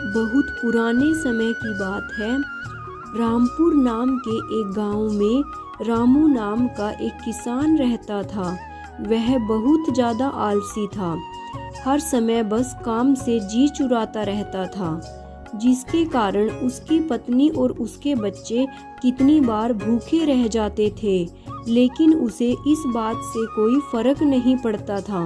बहुत पुराने समय की बात है। रामपुर नाम के एक गांव में रामू नाम का एक किसान रहता था। वह बहुत ज़्यादा आलसी था। हर समय बस काम से जी चुराता रहता था, जिसके कारण उसकी पत्नी और उसके बच्चे कितनी बार भूखे रह जाते थे, लेकिन उसे इस बात से कोई फर्क नहीं पड़ता था।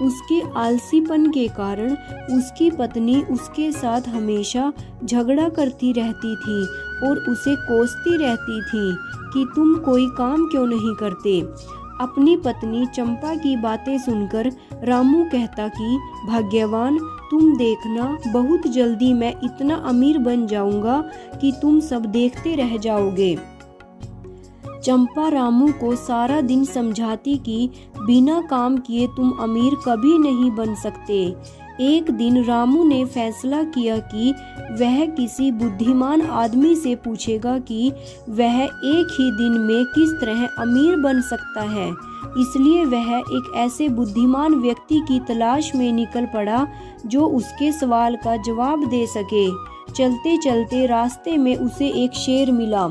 उसके आलसीपन के कारण उसकी पत्नी उसके साथ हमेशा झगड़ा करती रहती थी और उसे कोसती रहती थी कि तुम कोई काम क्यों नहीं करते। अपनी पत्नी चंपा की बातें सुनकर रामू कहता कि भाग्यवान, तुम देखना, बहुत जल्दी मैं इतना अमीर बन जाऊंगा कि तुम सब देखते रह जाओगे। चंपा रामू को सारा दिन समझाती कि बिना काम किए तुम अमीर कभी नहीं बन सकते। एक दिन रामू ने फैसला किया कि वह किसी बुद्धिमान आदमी से पूछेगा कि वह एक ही दिन में किस तरह अमीर बन सकता है। इसलिए वह एक ऐसे बुद्धिमान व्यक्ति की तलाश में निकल पड़ा जो उसके सवाल का जवाब दे सके। चलते चलते रास्ते में उसे एक शेर मिला।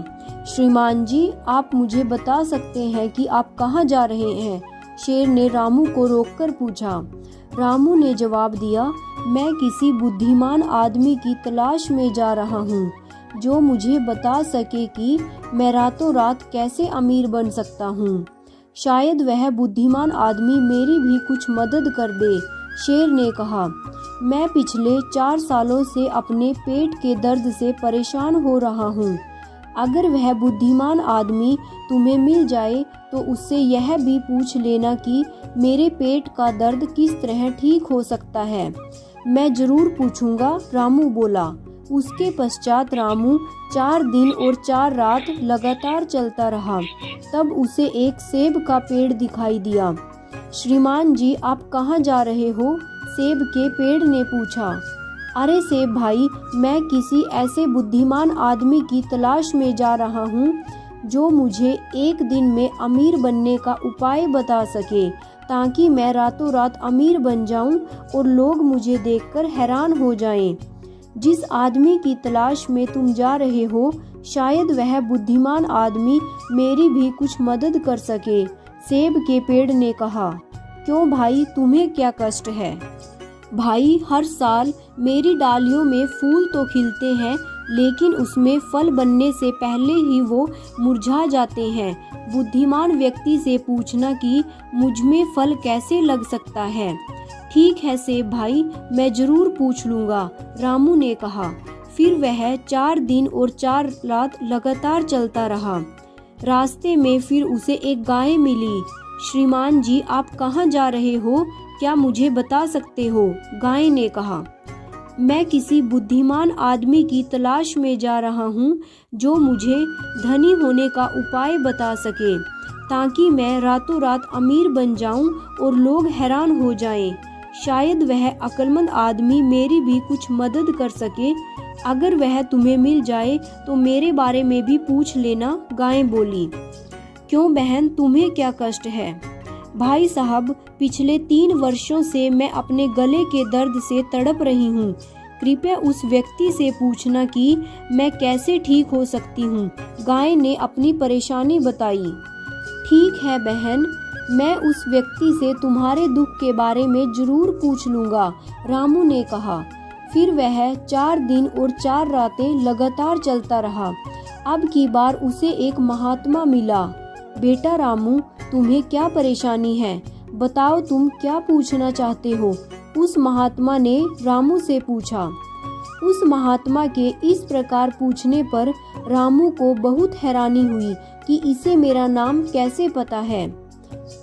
श्रीमान जी, आप मुझे बता सकते हैं कि आप कहाँ जा रहे हैं? शेर ने रामू को रोककर पूछा। रामू ने जवाब दिया, मैं किसी बुद्धिमान आदमी की तलाश में जा रहा हूँ जो मुझे बता सके कि मैं रातों रात कैसे अमीर बन सकता हूँ। शायद वह बुद्धिमान आदमी मेरी भी कुछ मदद कर दे। शेर ने कहा, मैं पिछले 4 सालों से अपने पेट के दर्द से परेशान हो रहा हूँ। अगर वह बुद्धिमान आदमी तुम्हें मिल जाए तो उससे यह भी पूछ लेना कि मेरे पेट का दर्द किस तरह ठीक हो सकता है। मैं जरूर पूछूंगा, रामू बोला। उसके पश्चात रामू 4 दिन और 4 रात लगातार चलता रहा। तब उसे एक सेब का पेड़ दिखाई दिया। श्रीमान जी, आप कहाँ जा रहे हो? सेब के पेड़ ने पूछा। अरे सेब भाई, मैं किसी ऐसे बुद्धिमान आदमी की तलाश में जा रहा हूँ जो मुझे एक दिन में अमीर बनने का उपाय बता सके, ताकि मैं रातों रात अमीर बन जाऊं और लोग मुझे देखकर हैरान हो जाएं। जिस आदमी की तलाश में तुम जा रहे हो, शायद वह बुद्धिमान आदमी मेरी भी कुछ मदद कर सके। सेब के पेड़ ने कहा। क्यों भाई, तुम्हें क्या कष्ट है? भाई, हर साल मेरी डालियों में फूल तो खिलते हैं, लेकिन उसमें फल बनने से पहले ही वो मुरझा जाते हैं। बुद्धिमान व्यक्ति से पूछना कि मुझ में फल कैसे लग सकता है। ठीक है सेब भाई, मैं जरूर पूछ लूँगा, रामू ने कहा। फिर वह 4 दिन और 4 रात लगातार चलता रहा। रास्ते में फिर उसे एक गाय मिली। श्रीमान जी, आप कहाँ जा रहे हो? क्या मुझे बता सकते हो? गाय ने कहा। मैं किसी बुद्धिमान आदमी की तलाश में जा रहा हूँ जो मुझे धनी होने का उपाय बता सके, ताकि मैं रातों रात अमीर बन जाऊं और लोग हैरान हो जाएं। शायद वह अक्लमंद आदमी मेरी भी कुछ मदद कर सके। अगर वह तुम्हें मिल जाए तो मेरे बारे में भी पूछ लेना, गाय बोली। क्यों बहन, तुम्हें क्या कष्ट है? भाई साहब, पिछले 3 वर्षों से मैं अपने गले के दर्द से तड़प रही हूँ। कृपया उस व्यक्ति से पूछना कि मैं कैसे ठीक हो सकती हूँ, गाय ने अपनी परेशानी बताई। ठीक है बहन, मैं उस व्यक्ति से तुम्हारे दुख के बारे में जरूर पूछ लूँगा, रामू ने कहा। फिर वह 4 दिन और 4 रातें लगातार चलता रहा। अब की बार उसे एक महात्मा मिला। बेटा रामू, तुम्हें क्या परेशानी है? बताओ, तुम क्या पूछना चाहते हो? उस महात्मा ने रामू से पूछा। उस महात्मा के इस प्रकार पूछने पर रामू को बहुत हैरानी हुई कि इसे मेरा नाम कैसे पता है।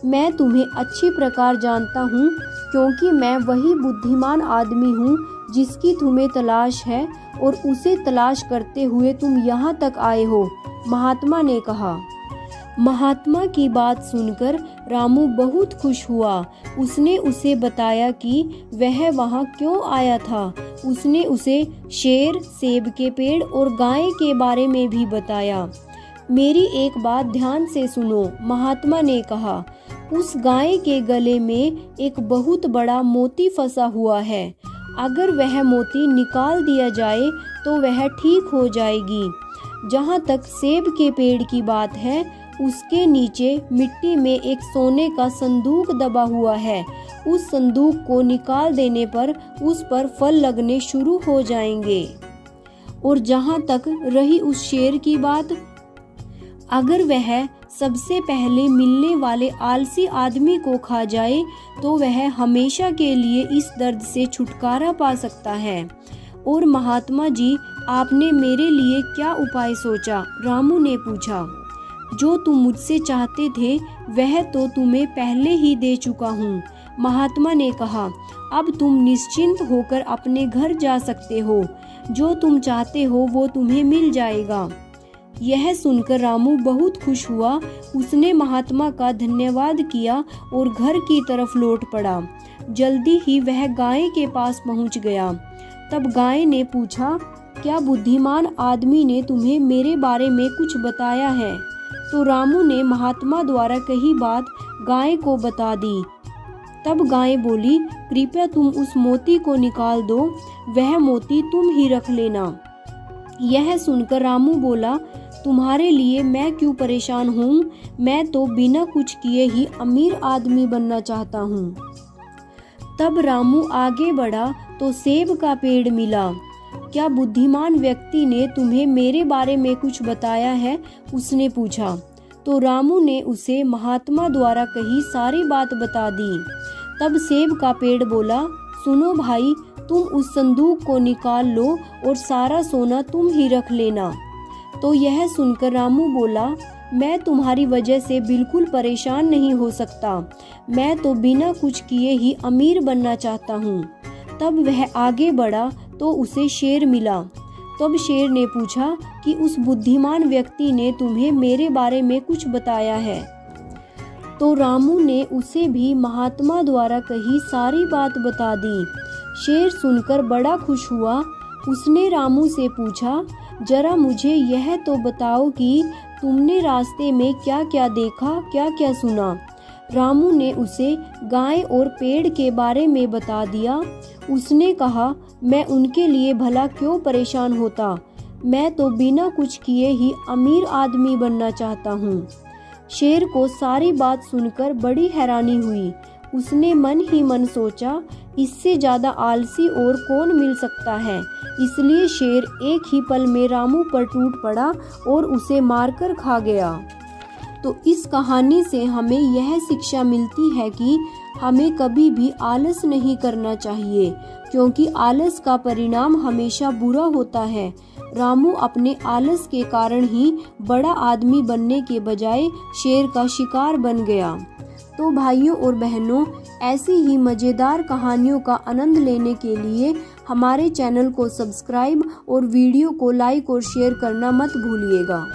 मैं तुम्हें अच्छी प्रकार जानता हूँ, क्योंकि मैं वही बुद्धिमान आदमी हूँ जिसकी तुम्हें तलाश है, और उसे तलाश करते हुए तुम यहाँ तक आए हो, महात्मा ने कहा। महात्मा की बात सुनकर रामू बहुत खुश हुआ। उसने उसे बताया कि वह वहाँ क्यों आया था। उसने उसे शेर, सेब के पेड़ और गाय के बारे में भी बताया। मेरी एक बात ध्यान से सुनो, महात्मा ने कहा। उस गाय के गले में एक बहुत बड़ा मोती फंसा हुआ है अगर वह मोती निकाल दिया जाए तो वह ठीक हो जाएगी। जहाँ तक सेब के पेड़ की बात है, उसके नीचे मिट्टी में एक सोने का संदूक दबा हुआ है। उस संदूक को निकाल देने पर उस पर फल लगने शुरू हो जाएंगे। और जहाँ तक रही उस शेर की बात, अगर वह सबसे पहले मिलने वाले आलसी आदमी को खा जाए तो वह हमेशा के लिए इस दर्द से छुटकारा पा सकता है। और महात्मा जी, आपने मेरे लिए क्या उपाय सोचा? रामू ने पूछा। जो तुम मुझसे चाहते थे वह तो तुम्हें पहले ही दे चुका हूँ, महात्मा ने कहा। अब तुम निश्चिंत होकर अपने घर जा सकते हो। जो तुम चाहते हो वो तुम्हें मिल जाएगा। यह सुनकर रामू बहुत खुश हुआ। उसने महात्मा का धन्यवाद किया और घर की तरफ लौट पड़ा। जल्दी ही वह गाय के पास पहुंच गया। तब गाय ने पूछा, क्या बुद्धिमान आदमी ने तुम्हें मेरे बारे में कुछ बताया है? तो रामू ने महात्मा द्वारा कही बात गाय को बता दी। तब गाय बोली, कृपया तुम उस मोती को निकाल दो, वह मोती तुम ही रख लेना। यह सुनकर रामू बोला, तुम्हारे लिए मैं क्यों परेशान हूँ? मैं तो बिना कुछ किए ही अमीर आदमी बनना चाहता हूँ। तब रामू आगे बढ़ा तो सेब का पेड़ मिला। क्या बुद्धिमान व्यक्ति ने तुम्हें मेरे बारे में कुछ बताया है? उसने पूछा। तो रामू ने उसे महात्मा द्वारा कही सारी बात बता दी। तब सेब का पेड़ बोला, सुनो भाई, तुम उस संदूक को निकाल लो और सारा सोना तुम ही रख लेना। तो यह सुनकर रामू बोला, मैं तुम्हारी वजह से बिल्कुल परेशान नहीं हो सकता। मैं तो बिना कुछ किए ही अमीर बनना चाहता हूँ। तब वह आगे बढ़ा तो उसे शेर मिला। तब शेर ने पूछा कि उस बुद्धिमान व्यक्ति ने तुम्हें मेरे बारे में कुछ बताया है? तो रामू ने उसे भी महात्मा द्वारा कही सारी बात बता दी। शेर सुनकर बड़ा खुश हुआ। उसने रामू से पूछा, जरा मुझे यह तो बताओ कि तुमने रास्ते में क्या क्या देखा, क्या क्या सुना? रामू ने उसे गाय और पेड़ के बारे में बता दिया। उसने कहा, मैं उनके लिए भला क्यों परेशान होता? मैं तो बिना कुछ किए ही अमीर आदमी बनना चाहता हूँ। शेर को सारी बात सुनकर बड़ी हैरानी हुई। उसने मन ही मन सोचा, इससे ज़्यादा आलसी और कौन मिल सकता है। इसलिए शेर एक ही पल में रामू पर टूट पड़ा और उसे मारकर खा गया। तो इस कहानी से हमें यह शिक्षा मिलती है कि हमें कभी भी आलस नहीं करना चाहिए, क्योंकि आलस का परिणाम हमेशा बुरा होता है। रामू अपने आलस के कारण ही बड़ा आदमी बनने के बजाय शेर का शिकार बन गया। तो भाइयों और बहनों, ऐसी ही मज़ेदार कहानियों का आनंद लेने के लिए हमारे चैनल को सब्सक्राइब और वीडियो को लाइक और शेयर करना मत भूलिएगा।